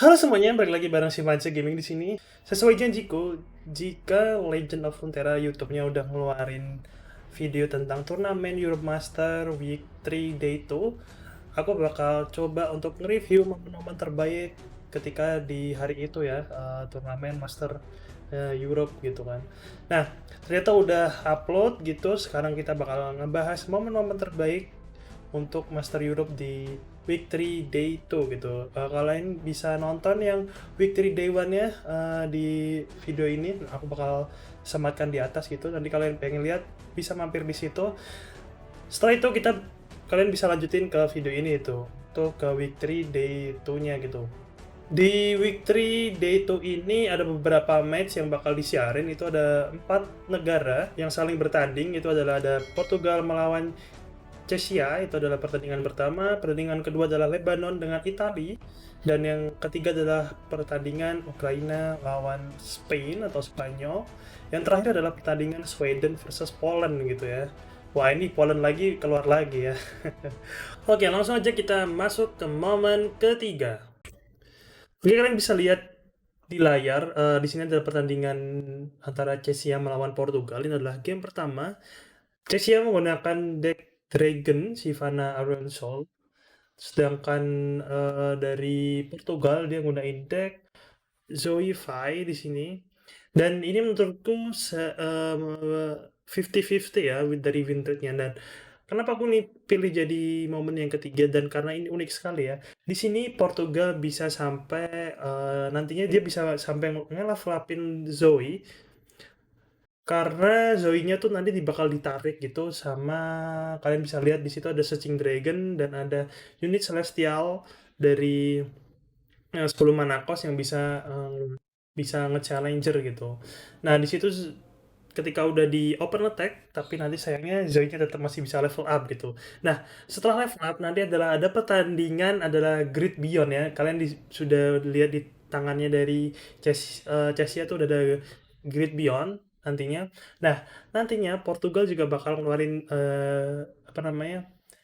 Halo semuanya, balik lagi bareng Sympannse Gaming di sini. Sesuai janjiku, jika Legend of Runeterra YouTube-nya udah ngeluarin video tentang turnamen Europe Master W3-D2, aku bakal coba untuk nge-review momen-momen terbaik ketika di hari itu ya, turnamen Master Europe gitu kan. Nah, ternyata udah upload gitu. Sekarang kita bakal ngebahas momen-momen terbaik untuk Master Europe di Week 3 Day 2 gitu. Kalian bisa nonton yang Week 3 Day 1-nya di video ini. Aku bakal sematkan di atas gitu. Nanti kalian pengen lihat bisa mampir di situ. Setelah itu kalian bisa lanjutin ke video ini itu. Tuh ke Week 3 Day 2-nya gitu. Di Week 3 Day 2 ini ada beberapa match yang bakal disiarin. Itu ada 4 negara yang saling bertanding. Itu adalah ada Portugal melawan Czechia, itu adalah pertandingan pertama. Pertandingan kedua adalah Lebanon dengan Italia, dan yang ketiga adalah pertandingan Ukraina lawan Spain atau Spanyol. Yang terakhir adalah pertandingan Sweden versus Poland gitu ya. Wah, ini Poland lagi keluar lagi ya. Oke, langsung aja kita masuk ke momen ketiga. Oke, kalian bisa lihat di layar, di sini adalah pertandingan antara Czechia melawan Portugal. Ini adalah game pertama. Czechia menggunakan deck Dragon, Sivana Iron Soul. Sedangkan dari Portugal dia gunain deck Zoe Fi di sini. Dan ini menurutku 50-50 ya dari win rate-nya. Dan kenapa aku nih pilih jadi momen yang ketiga, dan karena ini unik sekali ya. Di sini Portugal bisa sampai nantinya dia bisa sampai nge-level upin Zoe, karena Zoe-nya tuh nanti bakal ditarik gitu sama, kalian bisa lihat di situ ada Searching Dragon dan ada unit Celestial dari 10 mana cost yang bisa nge-challenger gitu. Nah, di situ ketika udah di open attack, tapi nanti sayangnya Zoe-nya tetap masih bisa level up gitu. Nah, setelah level up nanti ada pertandingan, adalah Great Beyond ya. Kalian sudah lihat di tangannya dari Chessia tuh udah ada Great Beyond nantinya. Nah, nantinya Portugal juga bakal ngeluarin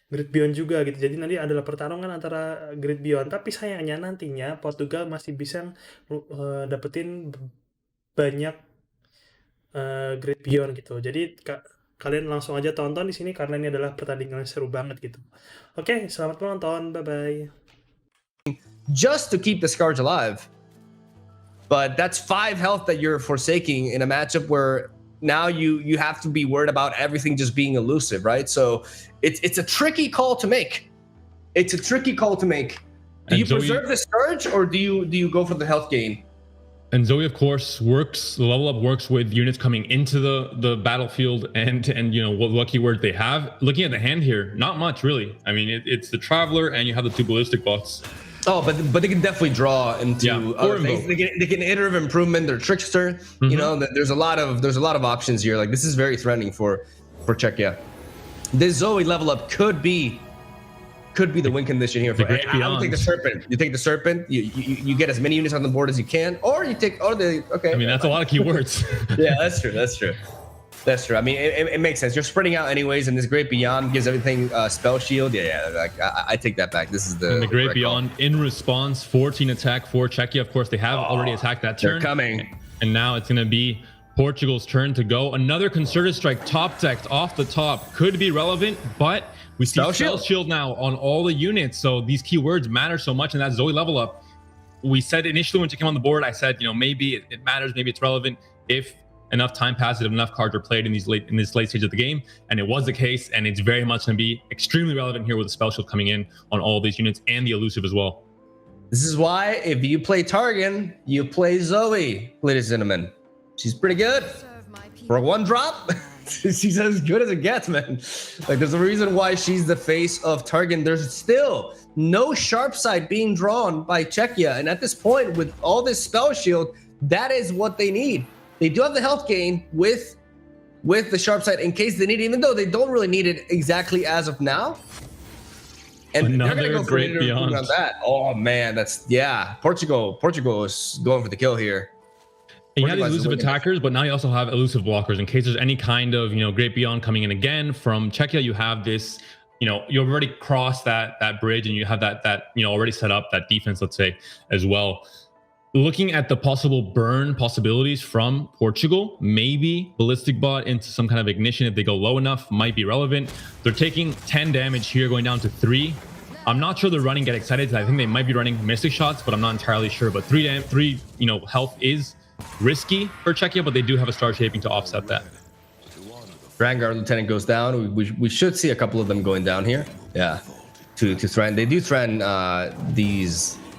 Great Beyond juga gitu. Jadi nanti adalah pertarungan antara Great Beyond. Tapi sayangnya nantinya Portugal masih bisa dapetin banyak Great Beyond gitu. Jadi kalian langsung aja tonton di sini karena ini adalah pertandingan yang seru banget gitu. Oke, selamat menonton. Bye bye. Just to keep the Scourge alive. But that's 5 health that you're forsaking in a matchup where now you have to be worried about everything just being elusive, right? So it's a tricky call to make. It's a tricky call to make. Do you preserve the Scourge or do you go for the health gain? And Zoe, of course, the level up works with units coming into the battlefield and you know what lucky word they have. Looking at the hand here, not much really. I mean, it's the Traveler and you have the 2 ballistic bots. Oh, but they can definitely draw into other things. They can iterative improvement. They're trickster. You know, there's a lot of options here. Like, this is very threatening for Czechia. This Zoe level up could be the win condition here. I would take the Serpent. You take the Serpent. You get as many units on the board as you can, or you take okay. I mean, that's a lot of keywords. Yeah, that's true. That's true. I mean, it makes sense. You're spreading out anyways, and this Great Beyond gives everything spell shield. Yeah. Like, I take that back. This is the Great Beyond call. In response, 14 attack for Czechia. Of course, they have already attacked that turn. They're coming, and now it's going to be Portugal's turn to go. Another concerted strike, top decked off the top, could be relevant, but we see spell shield now on all the units. So these keywords matter so much, and that Zoe level up. We said initially when she came on the board, I said, you know, maybe it matters, maybe it's relevant if enough time passes, if enough cards are played in this late stage of the game, and it was the case, and it's very much going to be extremely relevant here with the spell shield coming in on all these units and the elusive as well. This is why if you play Targan, you play Zoe, ladies and gentlemen. She's pretty good for a 1-drop. She's as good as it gets, man. Like, there's a reason why she's the face of Targan. There's still no sharp side being drawn by Czechia, and at this point, with all this spell shield, that is what they need. They do have the health gain with the sharp side in case they need it, even though they don't really need it exactly as of now. And another they're gonna go Great Beyond on that. Oh man, Portugal is going for the kill here. And you have these elusive attackers, but now you also have elusive blockers in case there's any kind of, you know, Great Beyond coming in again from Czechia. You have this you know, you've already crossed that bridge, and you have that you know, already set up that defense, let's say, as well. Looking at the possible burn possibilities from Portugal, maybe Ballistic Bot into some kind of ignition if they go low enough might be relevant. They're taking 10 damage here, going down to 3. I'm not sure they're running Get Excited. I think they might be running Mystic Shots, but I'm not entirely sure. But 3 you know, health is risky for Czechia, but they do have a Star Shaping to offset that. Vanguard Lieutenant goes down. We should see a couple of them going down here. Yeah, to threaten. They do threaten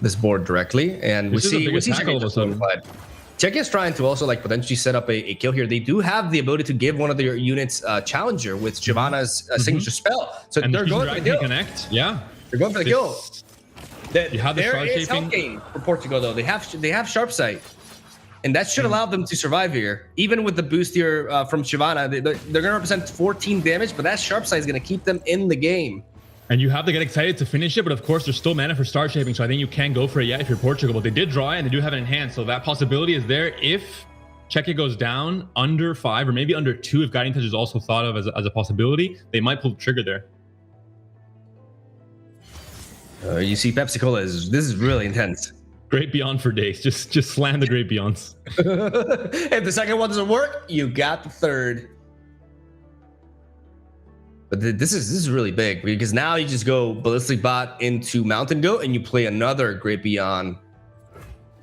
this board directly, and we see Czechia just notified. Czechia's trying to also like potentially set up a kill here. They do have the ability to give one of their units challenger with Giovanna's signature spell, so And they're going for the kill. Connect. Yeah, They're going for the kill. You have the there is Star health Shaping gain for Portugal though. They have sharp sight, and that should allow them to survive here. Even with the boost here from Giovanna, they're going to represent 14 damage, but that sharp sight is going to keep them in the game. And you have to Get Excited to finish it, but of course there's still mana for Star Shaping, so I think you can go for it, yeah, if you're Portugal. But they did draw it, and they do have it in hand, so that possibility is there. If Czechia goes down under 5 or maybe under 2, if Guiding Touch is also thought of as a possibility, they might pull the trigger there. You see, Pepsi Cola this is really intense. Great Beyond for days. Just slam the Great Beyonds. If the second one doesn't work, you got the third. But this is really big, because now you just go Ballistic Bot into Mountain Goat and you play another Great Beyond.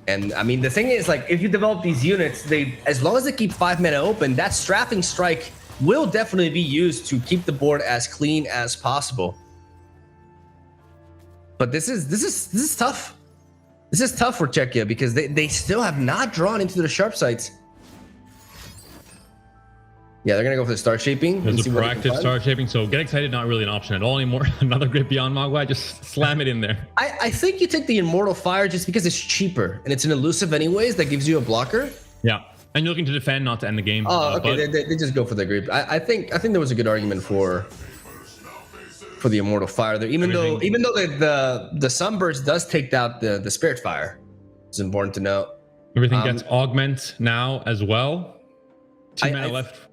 And I mean, the thing is, like, if you develop these units, as long as they keep 5 mana open, that Strafing Strike will definitely be used to keep the board as clean as possible. But this is tough. This is tough for Czechia because they still have not drawn into their sharp sights. Yeah, they're gonna go for the Star Shaping. There's a proactive Star Shaping, so Get Excited not really an option at all anymore. Another Great Beyond Mogwai, just slam it in there. I think you take the Immortal Fire just because it's cheaper and it's an elusive anyways that gives you a blocker. Yeah, and you're looking to defend, not to end the game. Oh, okay. They just go for the Great. I think there was a good argument for the Immortal Fire there, even though the Sunburst does take out the Spirit Fire. It's important to note. Everything gets augment now as well. 2 mana left.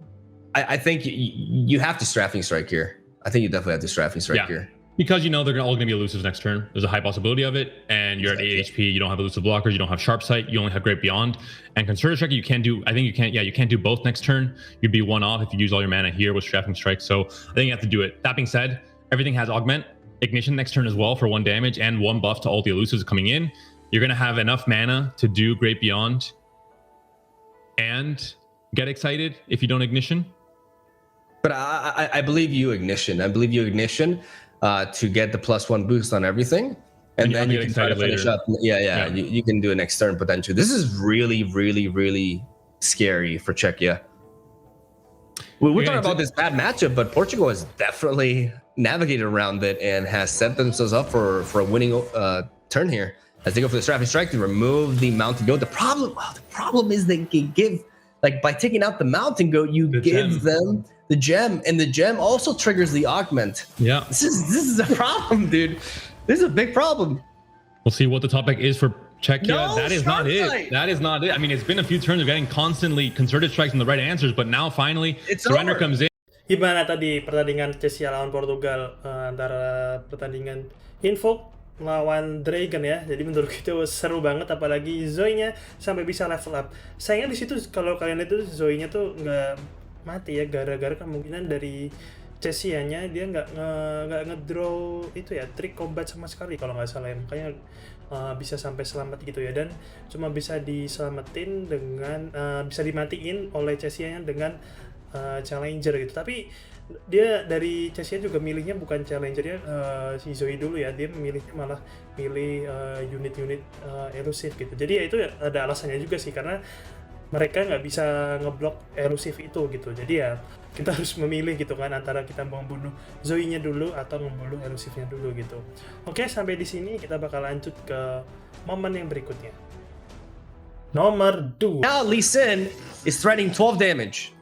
I think you have to Strafing Strike here. I think you definitely have to Strafing Strike here. Because you know they're all going to be elusives next turn. There's a high possibility of it, and you're at 8 HP. You don't have elusive blockers. You don't have Sharp Sight. You only have Great Beyond. And Concerted Strike, you can't do. I think you can't. Yeah, you can't do both next turn. You'd be one off if you use all your mana here with Strafing Strike. So I think you have to do it. That being said, everything has Augment, Ignition next turn as well for 1 damage and 1 buff to all the elusives coming in. You're going to have enough mana to do Great Beyond and Get Excited if you don't Ignition. But I believe you Ignition. I believe you Ignition to get the +1 boost on everything. And then you can try to finish up. Yeah. You can do it next turn potentially. This is really, really, really scary for Czechia. We're talking about this bad matchup, but Portugal has definitely navigated around it and has set themselves up for a winning turn here. As they go for the Strafing Strike to remove the Mountain Goat. The problem is they can give, like, by taking out the Mountain Goat, you give them the gem, and the gem also triggers the augment. Yeah, this is a problem, dude. This is a big problem. We'll see what the topic is for Czechia. No, that is not it. That is not it. I mean, it's been a few turns of getting constantly Concerted Strikes and the right answers, but now finally Surrender comes in. Gimana tadi pertandingan Czechia lawan Portugal, antara pertandingan Info lawan Dragon ya. Jadi menurut kita seru banget, apalagi Zoe-nya sampai bisa level up. Sayangnya di situ kalau kalian itu Zoe-nya tuh nggak mati ya, gara-gara kemungkinan dari Czechia-nya dia nggak ngedraw itu ya, trik combat sama sekali kalau nggak salah ya. Makanya bisa sampai selamat gitu ya, dan cuma bisa diselamatin dengan bisa dimatiin oleh Czechia-nya dengan challenger gitu. Tapi dia dari Czechia juga milihnya bukan challengernya si Zoe dulu ya, dia milihnya malah milih unit-unit elusif gitu. Jadi ya itu ada alasannya juga sih, karena mereka nggak bisa ngeblok elusif itu gitu. Jadi ya kita harus memilih gitu kan, antara kita mau membunuh Zoe-nya dulu atau membunuh elusifnya dulu gitu. Oke, sampai di sini kita bakal lanjut ke momen yang berikutnya. Nomor 2. Now Lee Sin is threatening 12 damage.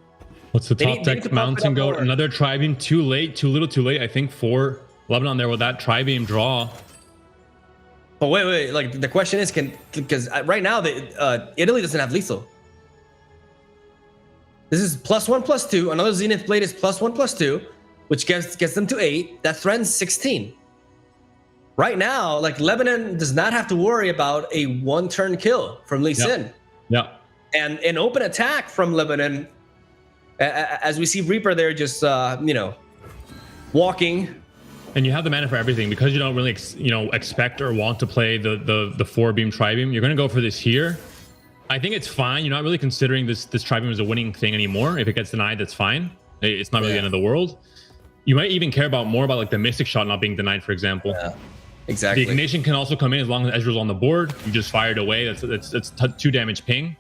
What's the top deck? Mountain Goat, another Tri-Beam, too late, too little, too late. I think for Lebanon there with that Tri-Beam draw. But wait, like the question is, because right now Italy doesn't have lethal. This is +1/+2. Another Zenith Blade is +1/+2. which gets them to 8. That threatens 16. Right now, like Lebanon does not have to worry about a 1-turn kill from Lee Sin. Yeah. And an open attack from Lebanon, as we see Reaper there just, walking. And you have the mana for everything because you don't really, expect or want to play the 4-beam tri-beam. You're going to go for this here. I think it's fine. You're not really considering this tri-beam as a winning thing anymore. If it gets denied, that's fine. It's not really the end of the world. You might even care more about like the Mystic Shot not being denied, for example. Yeah, exactly. The Ignition can also come in as long as Ezreal's on the board. You just fire it away. That's 2 damage ping.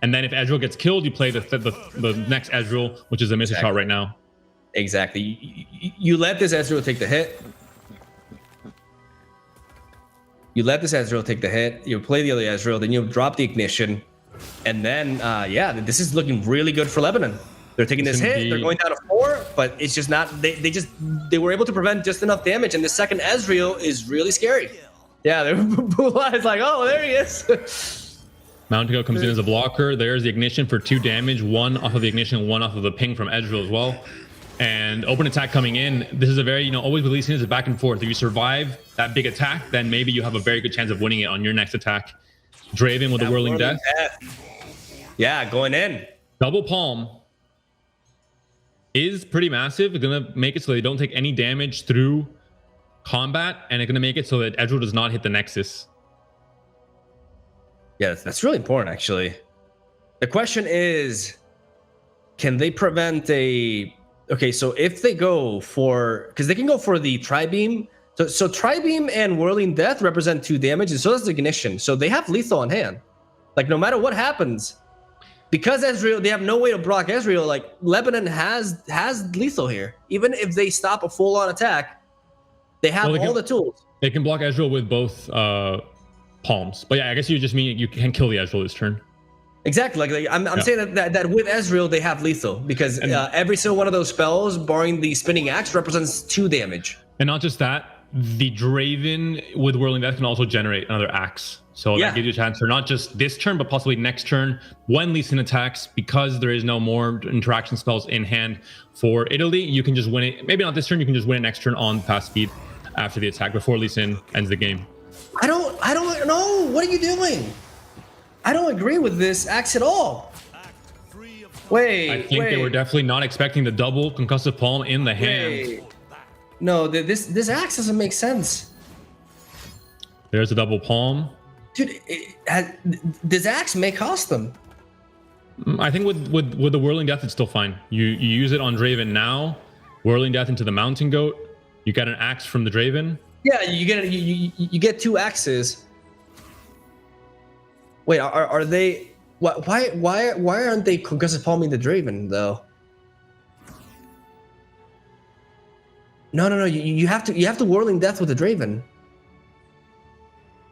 And then if Ezreal gets killed, you play the next Ezreal, which is a Mystic Shot right now. Exactly. You let this Ezreal take the hit. You let this Ezreal take the hit. You play the other Ezreal, then you drop the Ignition. And then, this is looking really good for Lebanon. They're taking this hit. They're going down to 4, but it's just not. They were able to prevent just enough damage, and the second Ezreal is really scary. Yeah, Bula is like, oh, there he is. Mountain Goat comes in as a blocker. There's the Ignition for 2 damage, 1 off of the Ignition, 1 off of the ping from Ezreal as well. And open attack coming in. This is a very, always releasing is a back and forth. If you survive that big attack, then maybe you have a very good chance of winning it on your next attack. Draven with the Whirling Death. Yeah, going in. Double Palm is pretty massive. It's going to make it so they don't take any damage through combat, and it's going to make it so that Ezreal does not hit the Nexus. Yeah, that's really important, actually. The question is, can they prevent a... Okay, so if they go for... Because they can go for the Tri-Beam. So Tri-Beam and Whirling Death represent 2 damage, and so does the Ignition. So they have lethal on hand. Like, no matter what happens, because Ezreal, they have no way to block Ezreal, like, Lebanon has lethal here. Even if they stop a full-on attack, they have all the tools. They can block Ezreal with both palms. But yeah, I guess you just mean you can kill the Ezreal this turn. Exactly. Like I'm saying that with Ezreal, they have lethal because every single one of those spells, barring the Spinning Axe, represents 2 damage. And not just that, the Draven with Whirling Death can also generate another axe. So that gives you a chance for not just this turn, but possibly next turn when Lee Sin attacks, because there is no more interaction spells in hand for Italy. You can just win it. Maybe not this turn. You can just win it next turn on fast speed after the attack before Lee Sin ends the game. I don't know. What are you doing? I don't agree with this axe at all. I think they were definitely not expecting the double concussive palm in the hand. No, this axe doesn't make sense. There's a double palm. Dude, this axe may cost them. I think with the Whirling Death, it's still fine. You use it on Draven now. Whirling Death into the Mountain Goat. You get an axe from the Draven. Yeah, you get 2 axes. Wait, are they? Why aren't they concussive palming the Draven though? No. You have to Whirling Death with the Draven.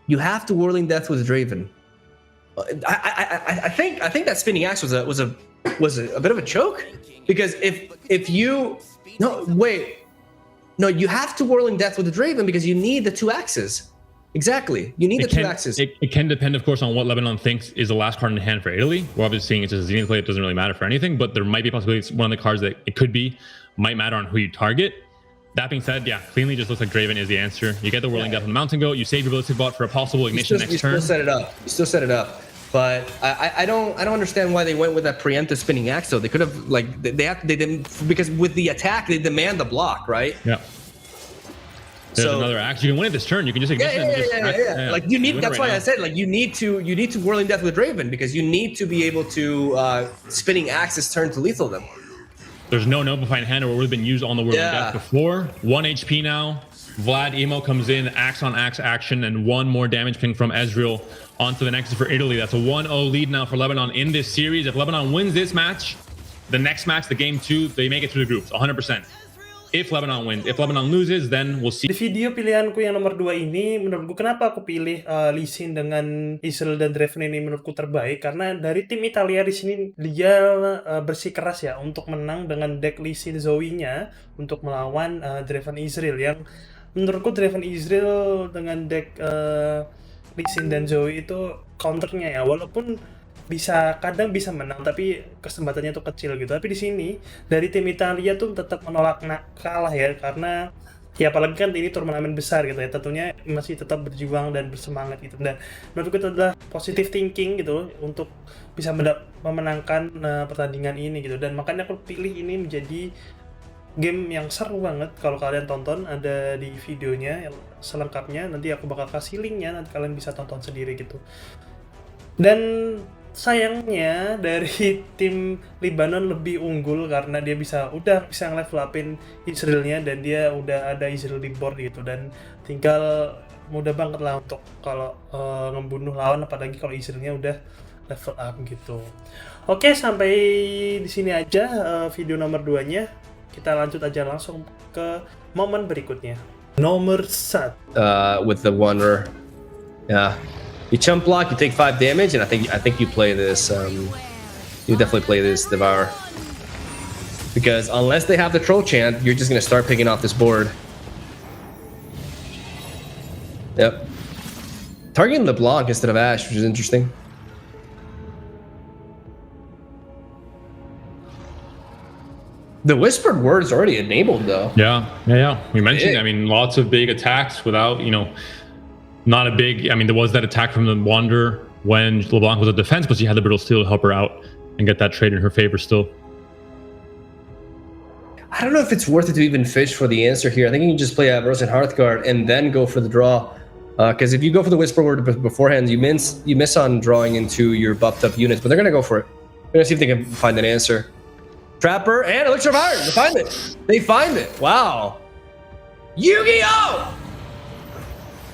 You have to Whirling Death with the Draven. I think that Spinning Axe was a bit of a choke, because if you you have to Whirling Death with the Draven because you need the 2 axes. Exactly. You need the 2 axes. It can depend, of course, on what Lebanon thinks is the last card in hand for Italy. We're obviously seeing it's just a Zenith play. It doesn't really matter for anything, but there might be a possibility it's one of the cards that it could be, might matter on who you target. That being said, yeah, cleanly just looks like Draven is the answer. You get the Whirling Death on the Mountain Goat. You save your Ballistic Bot for a possible Ignition next turn. You still set it up. But I don't understand why they went with that preemptive Spinning Axe though. They could have they didn't, because with the attack they demand the block, right? Yeah. There's another axe. You can win it this turn. You can just Ignition. Yeah. Like you need. That's why I said you need to Whirling Death with Draven, because you need to be able to Spinning Axe this turn to lethal them. There's no Notifying Hand, or would have been used on the Whirling Death before. 1 HP now. Vlad Emo comes in, axe on axe action, and 1 more damage ping from Ezreal onto the Nexus for Italy. That's a 1-0 lead now for Lebanon in this series. If Lebanon wins this match, the next match, the game 2, they make it through the groups 100%. If Lebanon wins. If Lebanon loses, then we'll see. Di video pilihanku yang nomor 2 ini, menurutku kenapa aku pilih Lee Sin dengan Israel dan Draven ini menurutku terbaik, karena dari tim Italia di sini dia bersikeras ya untuk menang dengan deck Lee Sin Zoe-nya untuk melawan Draven Israel, yang menurutku Draven Israel dengan deck Lee Sin dan Zoe itu counternya ya, walaupun kadang bisa menang tapi kesempatannya tuh kecil gitu. Tapi di sini dari tim Italia tuh tetap menolak kalah ya, karena ya apalagi kan ini turnamen besar gitu ya, tentunya masih tetap berjuang dan bersemangat gitu. Dan menurutku itu adalah positive thinking gitu untuk bisa memenangkan pertandingan ini gitu. Dan makanya aku pilih ini menjadi game yang seru banget. Kalau kalian tonton, ada di videonya yang selengkapnya, nanti aku bakal kasih linknya, nanti kalian bisa tonton sendiri gitu. Dan sayangnya dari tim Lebanon lebih unggul karena dia udah bisa nge-level upin Israelnya, dan dia udah ada Israel di board gitu, dan tinggal mudah banget lah untuk kalau ngebunuh lawan, apalagi kalau Israelnya udah level up gitu. Oke, sampai di sini aja video nomor 2-nya. Kita lanjut aja langsung ke momen berikutnya. Nomor 1. With the Wanderer. Yeah. You chump block, you take 5 damage, and I think you play this. You definitely play this Devour. Because unless they have the Troll Chant, you're just gonna start picking off this board. Yep. Targeting LeBlanc instead of Ashe, which is interesting. The Whispered Word is already enabled, though. Yeah. We mentioned, I mean, lots of big attacks without, not a big, I mean, there was that attack from the Wanderer when LeBlanc was a defense, but she had the Brittle Steel to help her out and get that trade in her favor still. I don't know if it's worth it to even fish for the answer here. I think you can just play Rose and Hearthguard and then go for the draw. Because if you go for the Whisper Word beforehand, you miss on drawing into your buffed up units, but they're going to go for it. They're going to see if they can find an answer. Trapper and Elixir of Iron. They find it. They find it. Wow. Yu-Gi-Oh!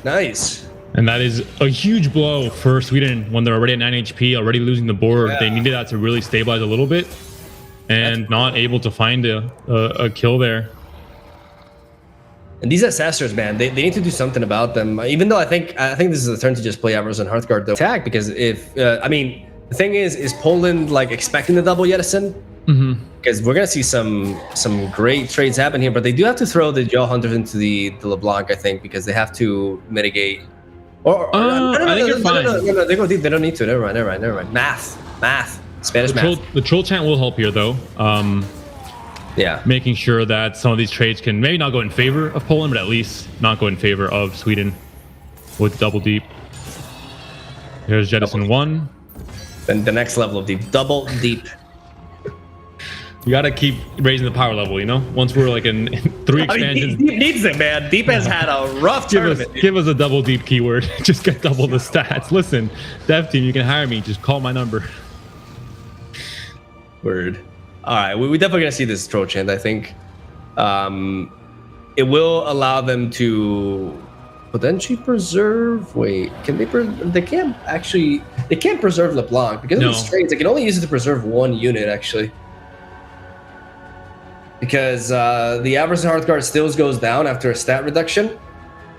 Nice. And that is a huge blow for Sweden when they're already at 9 HP, already losing the board. Yeah. They needed that to really stabilize a little bit, and not able to find a kill there. And these Assessors, man, they need to do something about them. Even though I think this is the turn to just play Avros and Hearthguard though. Attack, because if I mean, the thing is Poland like expecting the double Yedison? Because we're gonna see some great trades happen here, but they do have to throw the Jaw Hunters into the LeBlanc, I think, because they have to mitigate. I think you're fine. No, they go deep. They don't need to. Never mind. Math. Spanish math. The troll chant will help here, though. Yeah. Making sure that some of these trades can maybe not go in favor of Poland, but at least not go in favor of Sweden with double deep. Here's Jettison 1. Then the next level of deep. Double deep. You gotta keep raising the power level, Once we're like in 3 expansions. Deep needs it, man. Deep has had a rough tournament. Give us a double deep keyword. Just get double the stats. Listen, dev team, you can hire me. Just call my number. Word. All right, we're definitely gonna see this Troll Chant. I think it will allow them to potentially preserve. Wait, can they? They can't actually. They can't preserve LeBlanc because of these trades. They can only use it to preserve 1 unit actually. Because the average Hearthguard still goes down after a stat reduction,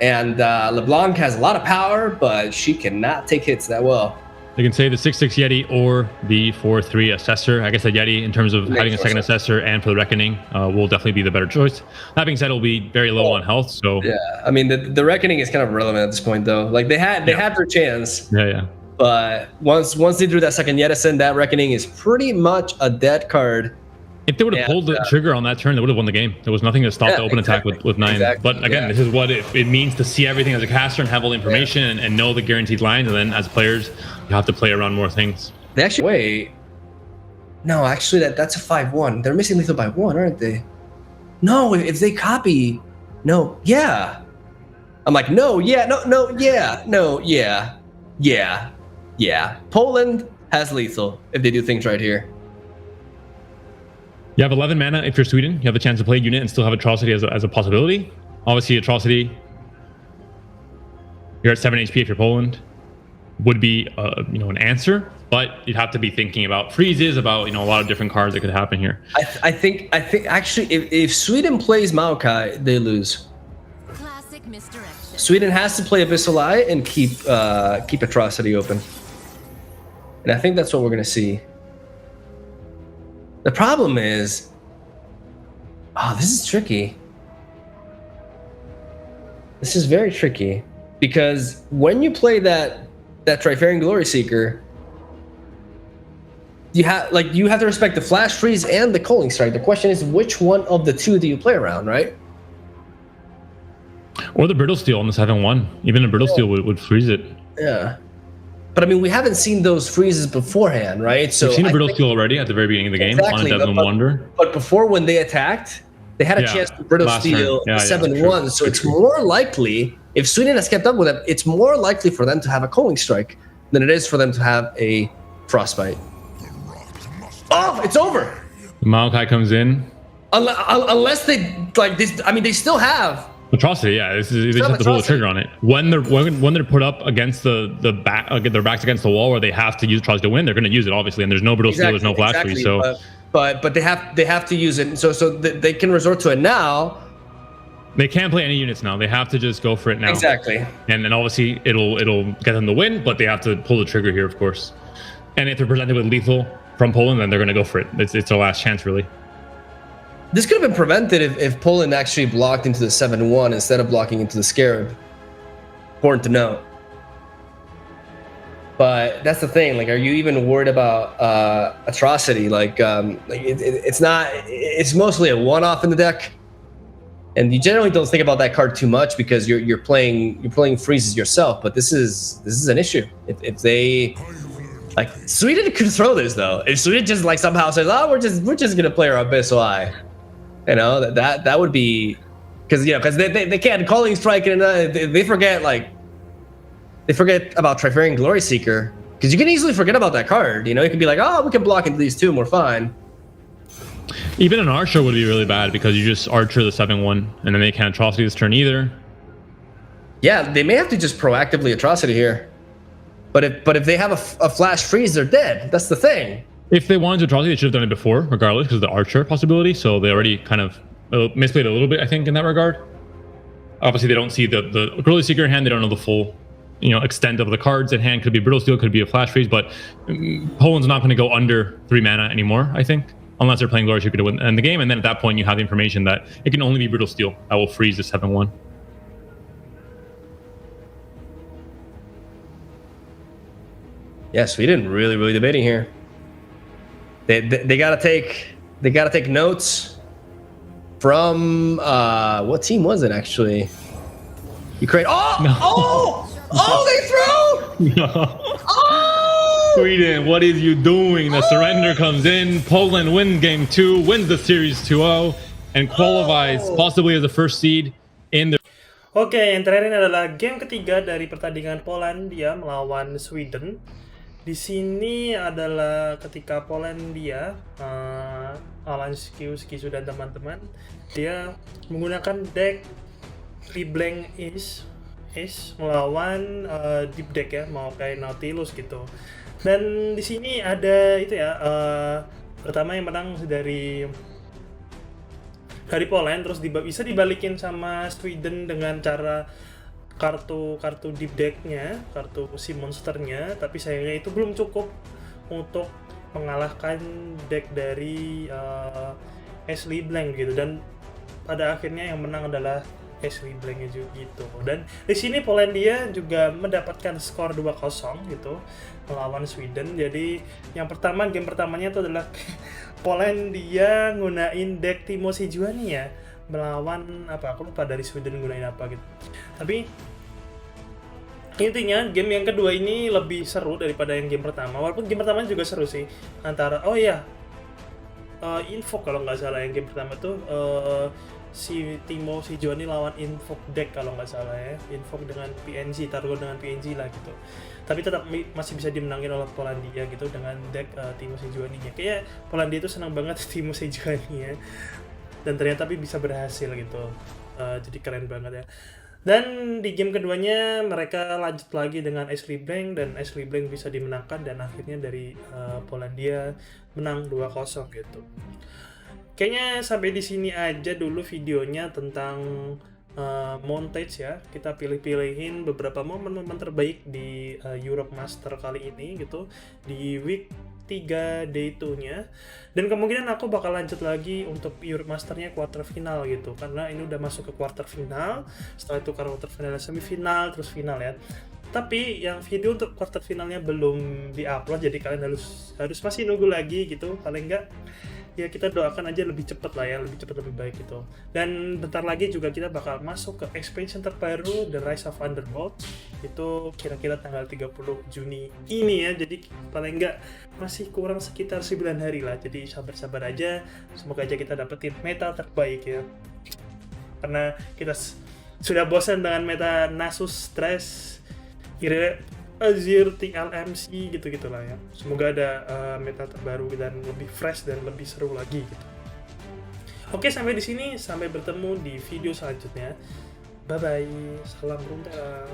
and LeBlanc has a lot of power, but she cannot take hits that well. They can say the 6/6 Yeti or the 4/3 Assessor. I guess the Yeti, in terms of having a second Assessor and for the Reckoning, will definitely be the better choice. That being said, it'll be very low on health. So yeah, I mean the Reckoning is kind of relevant at this point, though. Like they had their chance. Yeah. But once they drew that second Yetison, that Reckoning is pretty much a dead card. If they would have pulled the trigger on that turn, they would have won the game. There was nothing to stop the open attack with 9. Exactly. But again, this is what it means to see everything as a caster and have all the information and know the guaranteed lines. And then as players, you have to play around more things. They actually wait. No, actually, that's a 5/1. They're missing lethal by 1, aren't they? No, if they copy, no, yeah. I'm like, no, yeah, no, yeah, no, yeah. Poland has lethal if they do things right here. You have 11 mana if you're Sweden. You have a chance to play a unit and still have Atrocity as a possibility. Obviously, Atrocity, you're at 7 HP if you're Poland, would be an answer, but you'd have to be thinking about freezes, about a lot of different cards that could happen here. I think actually if Sweden plays Maokai, they lose. Classic misdirection. Sweden has to play Abyssal Eye and keep Atrocity open, and I think that's what we're gonna see. The problem is, this is tricky. This is very tricky because when you play that Trifarian Glory Seeker, you have to respect the flash freeze and the culling strike. The question is, which one of the two do you play around, right? Or the brittle steel on the 7-1. Even a brittle steel would freeze it. Yeah. But I mean, we haven't seen those freezes beforehand, right? So we've seen a brittle steel already at the very beginning of the game on a Devlin Wonder. But before, when they attacked, they had a chance to brittle steel 7-1. So it's more likely, if Sweden has kept up with it, it's more likely for them to have a culling strike than it is for them to have a frostbite. Oh, it's over. Maokai comes in. Unless they like this, I mean, they still have atrocity. Yeah, they just have to pull the trigger on it when they're put up against the back, their backs against the wall, where they have to use atrocity to win. They're going to use it, obviously, and there's no brittle steel, there's no flash freeze. So, but they have to use it. So they can resort to it now. They can't play any units now. They have to just go for it now. Exactly. And then obviously it'll get them the win, but they have to pull the trigger here, of course. And if they're presented with lethal from Poland, then they're going to go for it. It's their last chance, really. This could have been prevented if Poland actually blocked into the 7-1 instead of blocking into the Scarab. Important to note. But that's the thing. Like, are you even worried about atrocity? It's not. It's mostly a one-off in the deck, and you generally don't think about that card too much because you're playing freezes yourself. But this is an issue. If they like, Sweden could throw this though. If Sweden just like somehow says, "Oh, we're just gonna play our Abyssal Eye," you know, that would be because they can't calling strike and they forget about Trifarian Glory Seeker, because you can easily forget about that card. You know, you can be like, oh, we can block into these two and we're fine. Even an Archer would be really bad because you just Archer the 7-1 and then they can't Atrocity this turn either. Yeah, they may have to just proactively Atrocity here. But if they have a flash freeze, they're dead. That's the thing. If they wanted to Atrocity, they should have done it before, regardless, because of the Archer possibility. So they already kind of misplayed a little bit, I think, in that regard. Obviously, they don't see the Glory Seeker in hand. They don't know the full extent of the cards at hand. Could be Brittle Steel, could be a flash freeze, but Poland's not going to go under 3 mana anymore, I think, unless they're playing Glory Seeker to win the game. And then at that point, you have the information that it can only be Brittle Steel that will freeze the 7-1. Yeah, Sweden really debating here. They gotta take notes from what team was it actually? Ukraine. They threw! No. Oh! Sweden, what is you doing? The surrender comes in. Poland wins game 2, wins the series 2-0, and qualifies possibly as the first seed in the. Oke, yang terakhir ini adalah game ketiga dari pertandingan Polandia melawan Sweden. Di sini adalah ketika Polandia, Alan Skisu dan teman-teman, dia menggunakan deck Blank Ace melawan deep deck ya, mau kayak Nautilus gitu. Dan di sini ada itu ya, pertama yang menang dari Poland, terus bisa dibalikin sama Sweden dengan cara kartu deep decknya, kartu si monsternya, tapi sayangnya itu belum cukup untuk mengalahkan deck dari Ashley Blank gitu. Dan pada akhirnya yang menang adalah Ashley Blanknya juga gitu. Dan di sini Polandia juga mendapatkan skor 2-0 gitu melawan Sweden. Jadi yang pertama, game pertamanya itu adalah Polandia gunain deck Timo Sejuani ya, melawan aku lupa dari Sweden gunain apa gitu. Tapi intinya game yang kedua ini lebih seru daripada yang game pertama. Walaupun game pertama juga seru sih, antara info kalau nggak salah yang game pertama tuh si Timo Sejuani lawan Invoke deck kalau nggak salah ya, Invoke dengan PNG, Targo dengan PNG lah gitu. Tapi tetap masih bisa dimenangin oleh Polandia gitu dengan deck Timo Sejuani-nya. Kayak Polandia itu senang banget Timo Sejuani ya, dan ternyata tapi bisa berhasil gitu. Jadi keren banget ya. Dan di game keduanya mereka lanjut lagi dengan Ashley Blank, dan Ashley Blank bisa dimenangkan, dan akhirnya dari Polandia menang 2-0 gitu. Kayaknya sampai di sini aja dulu videonya tentang Montage ya. Kita pilih-pilihin beberapa momen-momen terbaik di Europe Master kali ini gitu, di week 3 day 2-nya. Dan kemungkinan aku bakal lanjut lagi untuk Europe Masternya quarter final gitu, karena ini udah masuk ke quarter final. Setelah itu quarter final, semifinal, terus final ya. Tapi yang video untuk quarter finalnya belum diupload, jadi kalian harus masih nunggu lagi gitu. Paling enggak ya kita doakan aja lebih cepat lah ya, lebih cepat lebih baik gitu. Dan bentar lagi juga kita bakal masuk ke expansion terbaru The Rise of Underworld. Itu kira-kira tanggal 30 Juni ini ya. Jadi paling enggak masih kurang sekitar 9 hari lah. Jadi sabar-sabar aja. Semoga aja kita dapetin meta terbaik ya. Karena kita sudah bosan dengan meta Nasus Stress, Azir, TLMC gitu-gitu lah ya. Semoga ada meta terbaru dan lebih fresh dan lebih seru lagi gitu. Oke, sampai di sini, sampai bertemu di video selanjutnya. Bye bye. Salam Runeterra.